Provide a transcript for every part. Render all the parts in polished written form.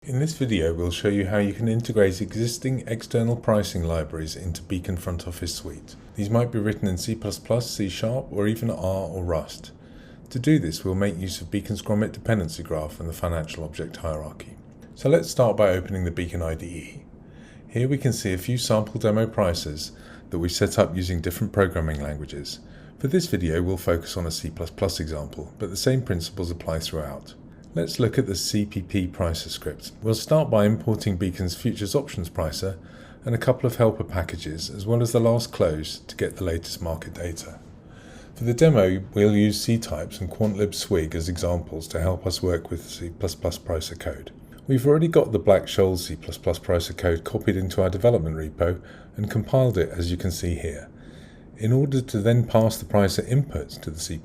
In this video, we'll show you how you can integrate existing external pricing libraries into Beacon Front Office Suite. These might be written in C++, C#, or even R or Rust. To do this, we'll make use of Beacon's Grommet dependency graph and the financial object hierarchy. So let's start by opening the Beacon IDE. Here we can see a few sample demo prices that we set up using different programming languages. For this video, we'll focus on a C++ example, but the same principles apply throughout. Let's look at the CPP pricer script. We'll start by importing Beacon's Futures Options pricer and a couple of helper packages, as well as the last close to get the latest market data. For the demo, we'll use ctypes and quantlib_swig as examples to help us work with C++ pricer code. We've already got the Black-Scholes C++ pricer code copied into our development repo and compiled it, as you can see here. In order to then pass the pricer inputs to the C++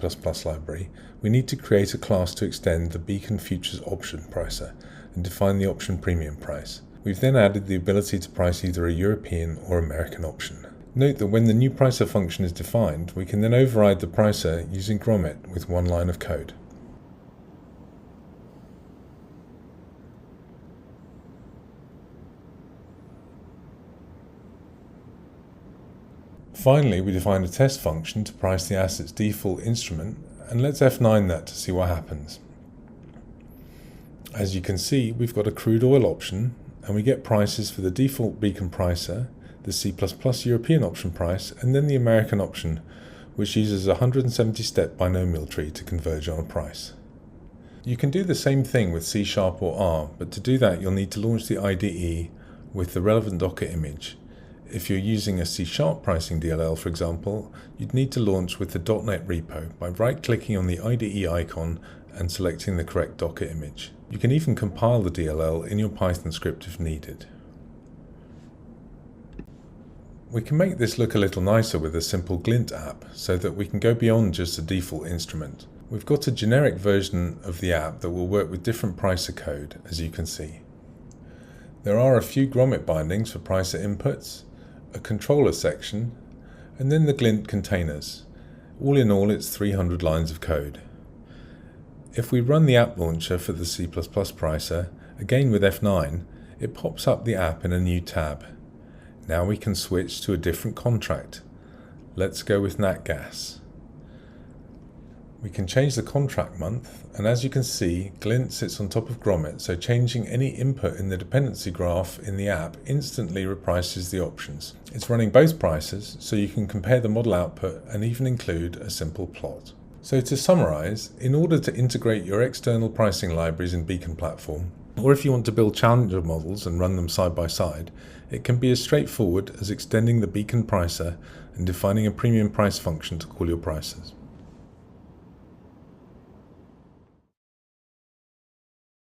library, we need to create a class to extend the Beacon Futures Option pricer and define the option premium price. We've then added the ability to price either a European or American option. Note that when the new pricer function is defined, we can then override the pricer using Grommet with one line of code. Finally, we define a test function to price the asset's default instrument, and let's F9 that to see what happens. As you can see, we've got a crude oil option, and we get prices for the default Beacon pricer, the C++ European option price, and then the American option, which uses a 170-step binomial tree to converge on a price. You can do the same thing with C# or R, but to do that you'll need to launch the IDE with the relevant Docker image. If you're using a C# pricing DLL, for example, you'd need to launch with the .NET repo by right-clicking on the IDE icon and selecting the correct Docker image. You can even compile the DLL in your Python script if needed. We can make this look a little nicer with a simple Glint app so that we can go beyond just a default instrument. We've got a generic version of the app that will work with different pricer code, as you can see. There are a few Grommet bindings for pricer inputs, a controller section, and then the Glint containers. All in all, it's 300 lines of code. If we run the app launcher for the C++ pricer, again with F9, it pops up the app in a new tab. Now we can switch to a different contract. Let's go with NatGas. We can change the contract month, and as you can see, Glint sits on top of Grommet, so changing any input in the dependency graph in the app instantly reprices the options. It's running both prices, so you can compare the model output and even include a simple plot. So to summarize, in order to integrate your external pricing libraries in Beacon platform, or if you want to build challenger models and run them side by side, it can be as straightforward as extending the Beacon pricer and defining a premium price function to call your prices.